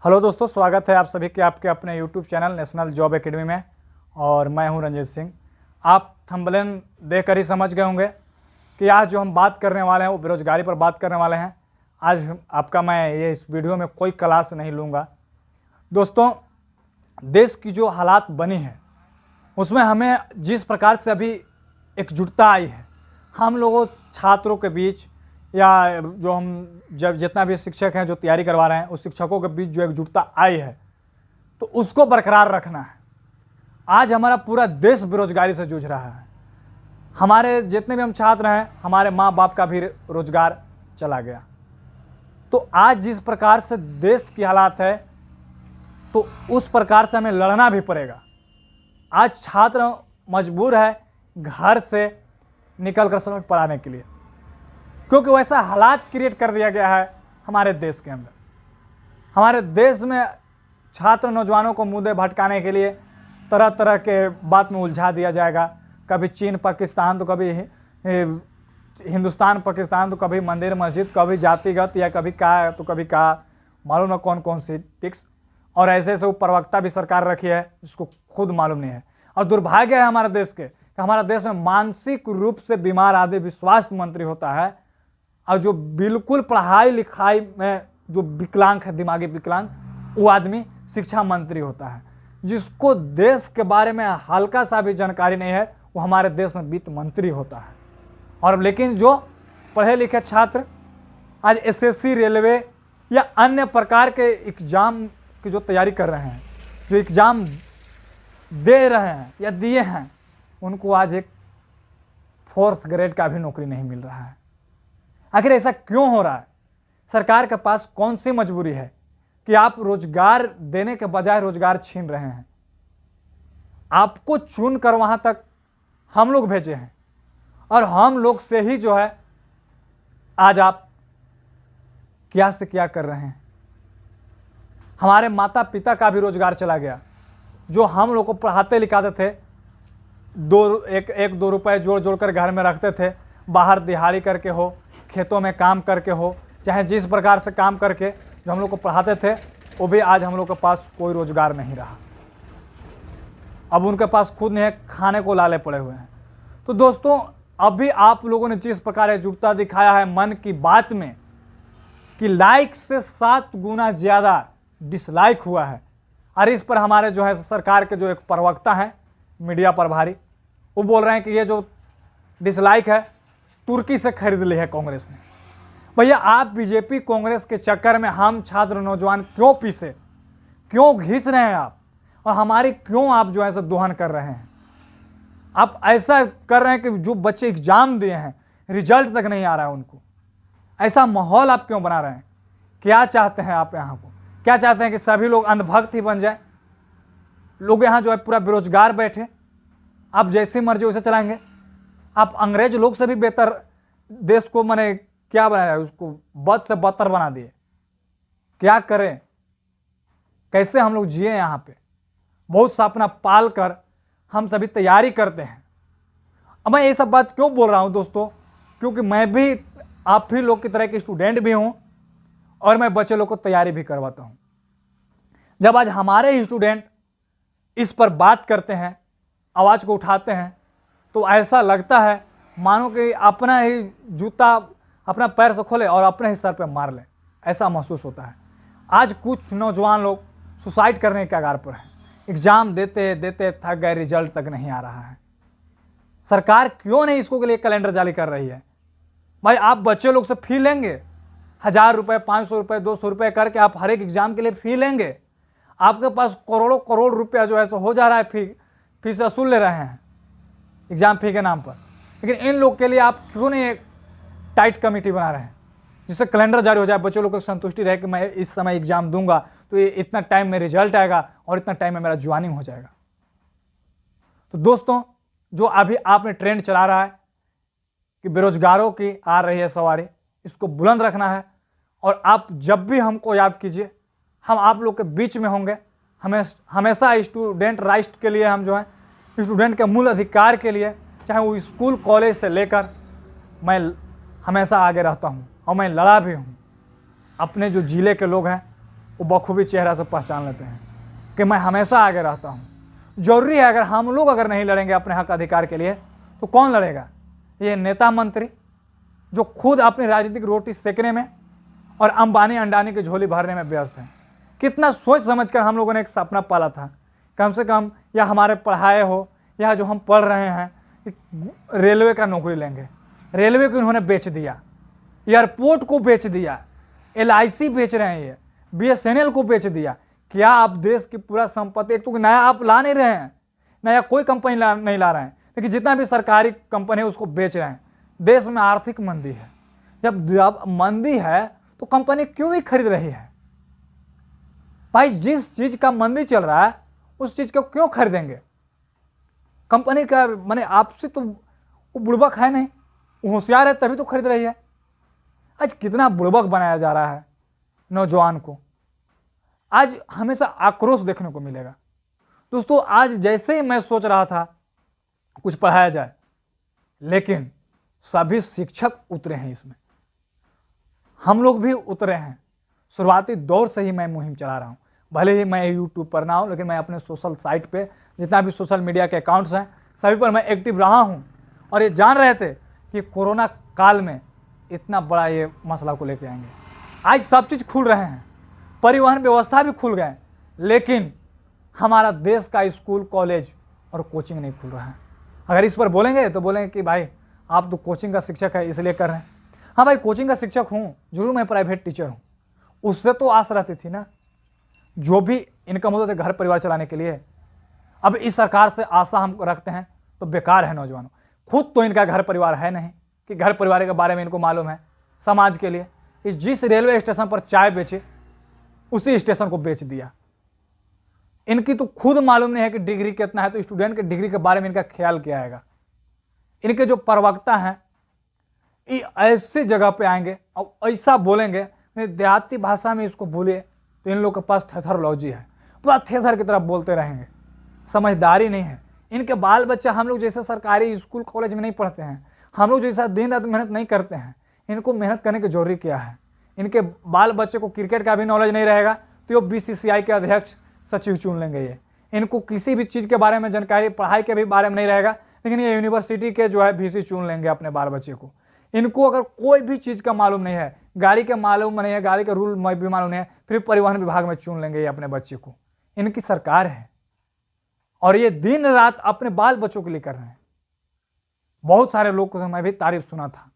Hello दोस्तों, स्वागत है आप सभी के आपके अपने YouTube channel national job academy में। और मैं हूं रंजीत सिंह। आप थंबनेल देखकर ही समझ गए होंगे कि आज जो हम बात करने वाले हैं वो बेरोजगारी पर बात करने वाले हैं। आज आपका मैं ये इस वीडियो में कोई क्लास नहीं लूँगा। दोस्तों, देश की जो हालात बनी है उसमें हमें जिस प्रकार से अभी एकजुटता आई है, हम लोगों छात्रों के बीच या जो हम जब जितना भी शिक्षक हैं जो तैयारी करवा रहे हैं उस शिक्षकों के बीच जो एकजुटता आई है तो उसको बरकरार रखना है। आज हमारा पूरा देश बेरोजगारी से जूझ रहा है। हमारे जितने भी हम छात्र हैं, हमारे माँ बाप का भी रोजगार चला गया। तो आज जिस प्रकार से देश की हालात है तो उस प्रकार से हमें लड़ना भी पड़ेगा। आज छात्र मजबूर है घर से निकल कर समय पढ़ाने के लिए, क्योंकि वैसा हालात क्रिएट कर दिया गया है हमारे देश के अंदर। हमारे देश में छात्र नौजवानों को मुद्दे भटकाने के लिए तरह तरह के बात में उलझा दिया जाएगा। कभी चीन पाकिस्तान तो कभी हिंदुस्तान पाकिस्तान तो कभी मंदिर मस्जिद, कभी जातिगत या कभी का तो कभी का, मालूम ना कौन कौन सी टिक्स। और ऐसे ऐसे वो प्रवक्ता भी सरकार रखी है जिसको खुद मालूम नहीं है। और दुर्भाग्य है हमारे देश के कि हमारा देश में मानसिक रूप से बीमार आदमी स्वास्थ्य मंत्री होता है और जो बिल्कुल पढ़ाई लिखाई में जो विकलांग है, दिमागी विकलांग, वो आदमी शिक्षा मंत्री होता है। जिसको देश के बारे में हल्का सा भी जानकारी नहीं है वो हमारे देश में वित्त मंत्री होता है। और लेकिन जो पढ़े लिखे छात्र आज एसएससी, रेलवे या अन्य प्रकार के एग्जाम की जो तैयारी कर रहे हैं, जो एग्जाम दे रहे हैं या दिए हैं, उनको आज एक 4th ग्रेड का भी नौकरी नहीं मिल रहा है। आखिर ऐसा क्यों हो रहा है? सरकार के पास कौन सी मजबूरी है कि आप रोजगार देने के बजाय रोजगार छीन रहे हैं? आपको चुन कर वहां तक हम लोग भेजे हैं और हम लोग से ही जो है आज आप क्या से क्या कर रहे हैं। हमारे माता पिता का भी रोजगार चला गया, जो हम लोग को पढ़ाते लिखाते थे, एक दो रुपए जोड़ जोड़ कर घर में रखते थे। बाहर दिहाड़ी करके हो, खेतों में काम करके हो, चाहे जिस प्रकार से काम करके जो हम लोग को पढ़ाते थे, वो भी आज हम लोग के पास कोई रोजगार नहीं रहा। अब उनके पास खुद नहीं है, खाने को लाले पड़े हुए हैं। तो दोस्तों, अभी आप लोगों ने जिस प्रकार एकजुटता दिखाया है मन की बात में कि लाइक से 7 गुना ज़्यादा डिसलाइक हुआ है। और इस पर हमारे जो है सरकार के जो एक प्रवक्ता हैं, मीडिया प्रभारी, वो बोल रहे हैं कि ये जो डिसलाइक है तुर्की से खरीद ली है कांग्रेस ने। भैया, आप बीजेपी कांग्रेस के चक्कर में हम छात्र नौजवान क्यों पीसे, क्यों घिस रहे हैं आप, और हमारी क्यों आप जो है सो दोहन कर रहे हैं? आप ऐसा कर रहे हैं कि जो बच्चे एग्जाम दिए हैं रिजल्ट तक नहीं आ रहा है उनको। ऐसा माहौल आप क्यों बना रहे हैं? क्या चाहते हैं आप यहाँ को? क्या चाहते हैं कि सभी लोग अंधभक्त ही बन जाए? लोग यहाँ जो है पूरा बेरोजगार बैठे, आप जैसी मर्जी वैसे चलाएंगे? आप अंग्रेज लोग से भी बेहतर देश को मैंने क्या बनाया, उसको बद से बदतर बना दिए। क्या करें, कैसे हम लोग जिए यहाँ पे? बहुत सा अपना पाल कर हम सभी तैयारी करते हैं। अब मैं ये सब बात क्यों बोल रहा हूँ दोस्तों? क्योंकि मैं भी आप ही लोग की तरह के स्टूडेंट भी हूँ और मैं बच्चे लोग को तैयारी भी करवाता हूँ। जब आज हमारे ही स्टूडेंट इस पर बात करते हैं, आवाज़ को उठाते हैं, तो ऐसा लगता है मानो कि अपना ही जूता अपना पैर से खोले और अपने ही सर पे मार ले, ऐसा महसूस होता है। आज कुछ नौजवान लोग सुसाइड करने के कगार पर हैं। एग्जाम देते देते थक गए, रिजल्ट तक नहीं आ रहा है। सरकार क्यों नहीं इसको के लिए कैलेंडर जारी कर रही है? भाई, आप बच्चे लोग से फी लेंगे 1000 रुपये, 500 रुपये, 200 रुपये करके आप हर एक एग्जाम के लिए फी लेंगे। आपके पास करोड़ों करोड़ रुपया जो है सो हो जा रहा है, फीस वसूल ले रहे हैं एग्जाम फी के नाम पर। लेकिन इन लोग के लिए आप क्यों नहीं एक टाइट कमेटी बना रहे हैं जिससे कैलेंडर जारी हो जाए, बच्चों लोग को संतुष्टि रहे कि मैं इस समय एग्जाम दूंगा तो ये इतना टाइम में रिजल्ट आएगा और इतना टाइम में मेरा ज्वाइनिंग हो जाएगा। तो दोस्तों, जो अभी आपने ट्रेंड चला रहा है कि बेरोजगारों की आ रही है सवारी, इसको बुलंद रखना है। और आप जब भी हमको याद कीजिए, हम आप लोग के बीच में होंगे। हमेशा स्टूडेंट राइट के लिए हम जो है स्टूडेंट के मूल अधिकार के लिए, चाहे वो स्कूल कॉलेज से लेकर, मैं हमेशा आगे रहता हूँ और मैं लड़ा भी हूँ। अपने जो जिले के लोग हैं वो बखूबी चेहरा से पहचान लेते हैं कि मैं हमेशा आगे रहता हूँ। जरूरी है, अगर हम लोग अगर नहीं लड़ेंगे अपने हक अधिकार के लिए तो कौन लड़ेगा? ये नेता मंत्री जो खुद अपनी राजनीतिक रोटी सेकने में और अंबानी अंडानी की झोली भरने में व्यस्त हैं। कितना सोच समझकर हम लोगों ने एक सपना पाला था, कम से कम या हमारे पढ़ाए हो या जो हम पढ़ रहे हैं रेलवे का नौकरी लेंगे। रेलवे को इन्होंने बेच दिया, एयरपोर्ट को बेच दिया, LIC बेच रहे हैं, ये BSNL को बेच दिया। क्या आप देश की पूरा संपत्ति, एक तो नया आप ला नहीं रहे हैं, नया कोई कंपनी नहीं ला रहे हैं, लेकिन जितना भी सरकारी कंपनी है उसको बेच रहे हैं। देश में आर्थिक मंदी है, जब मंदी है तो कंपनी क्यों ही खरीद रही है? भाई जिस चीज का मंदी चल रहा है उस चीज को क्यों खरीदेंगे? कंपनी का माने आपसे तो वो बुड़बक है नहीं, वो होशियार है तभी तो खरीद रही है। आज कितना बुड़बक बनाया जा रहा है नौजवान को, आज हमेशा आक्रोश देखने को मिलेगा। दोस्तों आज जैसे ही मैं सोच रहा था कुछ पढ़ाया जाए, लेकिन सभी शिक्षक उतरे हैं इसमें, हम लोग भी उतरे हैं। शुरुआती दौर से ही मैं मुहिम चला रहा हूँ, भले ही मैं यूट्यूब पर ना हूँ, लेकिन मैं अपने सोशल साइट पे जितना भी सोशल मीडिया के अकाउंट्स हैं सभी पर मैं एक्टिव रहा हूँ। और ये जान रहे थे कि कोरोना काल में इतना बड़ा ये मसला को लेके आएंगे। आज सब चीज़ खुल रहे हैं, परिवहन व्यवस्था भी खुल गए, लेकिन हमारा देश का स्कूल कॉलेज और कोचिंग नहीं खुल रहा है। अगर इस पर बोलेंगे तो बोलेंगे कि भाई आप तो कोचिंग का शिक्षक है इसलिए कर रहे हैं। हाँ भाई कोचिंग का शिक्षक हूँ, जरूर मैं प्राइवेट टीचर हूँ, उससे तो आस रहती थी ना, जो भी इनकम होता था घर परिवार चलाने के लिए। अब इस सरकार से आशा हम रखते हैं तो बेकार है नौजवानों। खुद तो इनका घर परिवार है नहीं कि घर परिवार के बारे में इनको मालूम है। समाज के लिए इस जिस रेलवे स्टेशन पर चाय बेचे उसी स्टेशन को बेच दिया। इनकी तो खुद मालूम नहीं है कि डिग्री कितना है, तो स्टूडेंट के डिग्री के बारे में इनका ख्याल क्या आएगा। इनके जो प्रवक्ता हैं ये ऐसी जगह पे आएंगे और ऐसा बोलेंगे, देहाती भाषा में इसको बोले तो इन लोगों के पास थेथरलॉजी है, पूरा थेथर की तरफ बोलते रहेंगे। समझदारी नहीं है। इनके बाल बच्चा हम लोग जैसे सरकारी स्कूल कॉलेज में नहीं पढ़ते हैं, हम लोग जैसा दिन रात मेहनत नहीं करते हैं। इनको मेहनत करने की जरूरी क्या है? इनके बाल बच्चे को क्रिकेट का भी नॉलेज नहीं रहेगा तो ये BCCI के अध्यक्ष सचिव चुन लेंगे। ये इनको किसी भी चीज़ के बारे में जानकारी, पढ़ाई के भी बारे में नहीं रहेगा, लेकिन ये यूनिवर्सिटी के जो है VC चुन लेंगे अपने बाल बच्चे को। इनको अगर कोई भी चीज़ का मालूम नहीं है, गाड़ी के मालूम नहीं है, गाड़ी के रूल भी मालूम नहीं है, फिर परिवहन विभाग में चुन लेंगे ये अपने बच्चे को। इनकी सरकार है और ये दिन रात अपने बाल बच्चों के लिए कर रहे हैं। बहुत सारे लोग को मैं भी तारीफ सुना था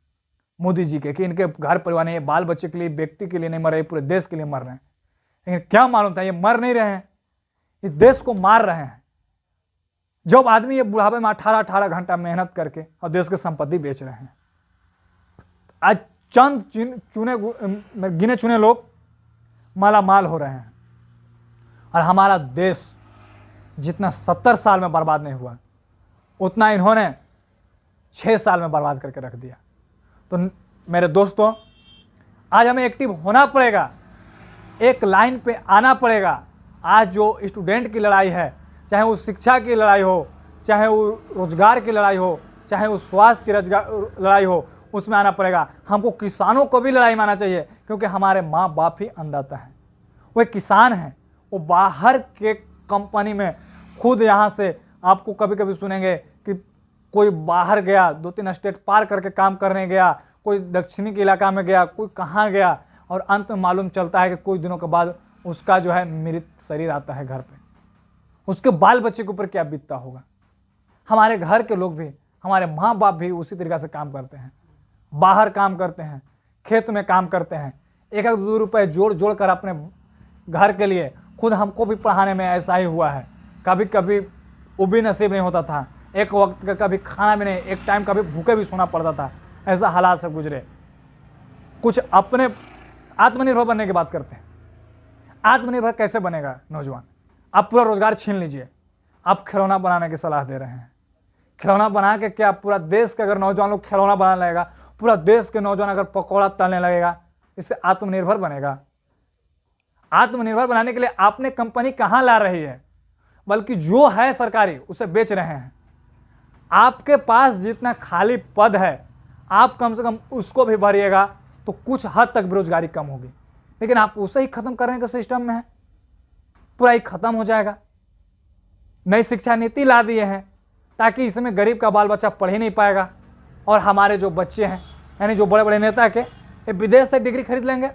मोदी जी के कि इनके घर परिवार नहीं, बाल बच्चे के लिए, व्यक्ति के लिए नहीं मर रहे, पूरे देश के लिए मर रहे हैं। लेकिन क्या मालूम था ये मर नहीं रहे हैं, इस देश को मार रहे हैं। जब आदमी ये बुढ़ापे में 18-18 घंटा मेहनत करके और देश की संपत्ति बेच रहे हैं। आज चंद गिने चुने लोग माला माल हो रहे हैं और हमारा देश जितना 70 साल में बर्बाद नहीं हुआ उतना इन्होंने 6 साल में बर्बाद करके रख दिया। तो मेरे दोस्तों आज हमें एक्टिव होना पड़ेगा, एक लाइन पे आना पड़ेगा। आज जो स्टूडेंट की लड़ाई है, चाहे वो शिक्षा की लड़ाई हो, चाहे वो रोजगार की लड़ाई हो, चाहे वो स्वास्थ्य की लड़ाई हो, उसमें आना पड़ेगा। हमको किसानों को भी लड़ाई में आना चाहिए, क्योंकि हमारे माँ बाप ही अन्नदाता हैं, वो किसान हैं। वो बाहर के कंपनी में खुद यहाँ से आपको कभी कभी सुनेंगे कि कोई बाहर गया, 2-3 स्टेट पार करके काम करने गया, कोई दक्षिणी के इलाका में गया, कोई कहाँ गया, और अंत में मालूम चलता है कि कुछ दिनों के बाद उसका जो है मृत शरीर आता है घर पे। उसके बाल बच्चे के ऊपर क्या बीतता होगा। हमारे घर के लोग भी, हमारे माँ बाप भी उसी तरीक़ा से काम करते हैं, बाहर काम करते हैं, खेत में काम करते हैं, 1-2 रुपये जोड़ कर अपने घर के लिए। खुद हमको भी पढ़ाने में ऐसा ही हुआ है, कभी कभी वो भी नसीब नहीं होता था, एक वक्त का कभी खाना भी नहीं, एक टाइम कभी भूखे भी सोना पड़ता था, ऐसा हालात से गुजरे। कुछ अपने आत्मनिर्भर बनने की बात करते हैं। आत्मनिर्भर कैसे बनेगा नौजवान? आप पूरा रोजगार छीन लीजिए, आप खिलौना बनाने की सलाह दे रहे हैं। खिलौना बना के क्या पूरा देश के अगर नौजवान लोग खिलौना बनाने लगेगा, पूरा देश के नौजवान अगर पकौड़ा तलने लगेगा, इससे आत्मनिर्भर बनेगा? आत्मनिर्भर बनाने के लिए आपने कंपनी कहाँ ला रही है, बल्कि जो है सरकारी उसे बेच रहे हैं। आपके पास जितना खाली पद है आप कम से कम उसको भी भरिएगा, तो कुछ हद तक बेरोजगारी कम होगी। लेकिन आप उसे ही खत्म करने के सिस्टम में है, पूरा ही खत्म हो जाएगा। नई शिक्षा नीति ला दिए हैं ताकि इसमें गरीब का बाल बच्चा पढ़ ही नहीं पाएगा, और हमारे जो बच्चे हैं यानी जो बड़े बड़े नेता के, ये विदेश से डिग्री खरीद लेंगे।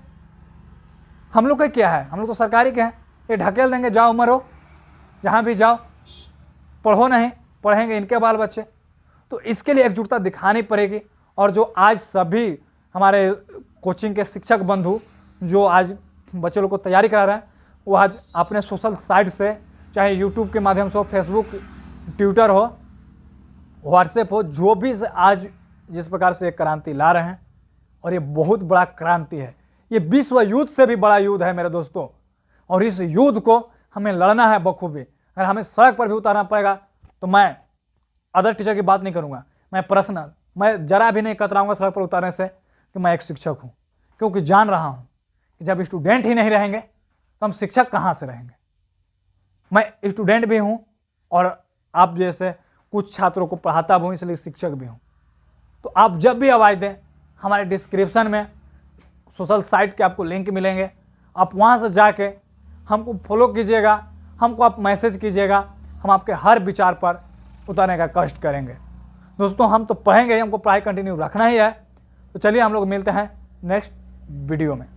हम लोग का क्या है, हम लोग तो सरकारी के हैं, ये ढकेल देंगे, जाओ मरो, जहाँ भी जाओ, पढ़ो नहीं, पढ़ेंगे इनके बाल बच्चे। तो इसके लिए एकजुटता दिखानी पड़ेगी। और जो आज सभी हमारे कोचिंग के शिक्षक बंधु जो आज बच्चे लोग को तैयारी करा रहे हैं, वो आज अपने सोशल साइट से, चाहे यूट्यूब के माध्यम से हो, फेसबुक, ट्विटर हो, व्हाट्सएप हो, जो भी आज जिस प्रकार से एक क्रांति ला रहे हैं, और ये बहुत बड़ा क्रांति है, ये विश्व युद्ध से भी बड़ा युद्ध है मेरे दोस्तों। और इस युद्ध को हमें लड़ना है बखूबी। अगर हमें सड़क पर भी उतारना पड़ेगा तो मैं अदर टीचर की बात नहीं करूंगा, मैं पर्सनल, मैं जरा भी नहीं कतराऊंगा सड़क पर उतारने से कि मैं एक शिक्षक हूं, क्योंकि जान रहा हूं कि जब स्टूडेंट ही नहीं रहेंगे तो हम शिक्षक कहां से रहेंगे। मैं स्टूडेंट भी हूं और आप जैसे कुछ छात्रों को पढ़ाता भी हूं, इसलिए शिक्षक भी हूं। तो आप जब भी आवाज़ दें, हमारे डिस्क्रिप्शन में सोशल साइट के आपको लिंक मिलेंगे, आप वहां से जाके हमको फॉलो कीजिएगा, हमको आप मैसेज कीजिएगा, हम आपके हर विचार पर उतारने का कष्ट करेंगे। दोस्तों हम तो पढ़ेंगे ही, हमको पढ़ाई कंटिन्यू रखना ही है। तो चलिए हम लोग मिलते हैं नेक्स्ट वीडियो में।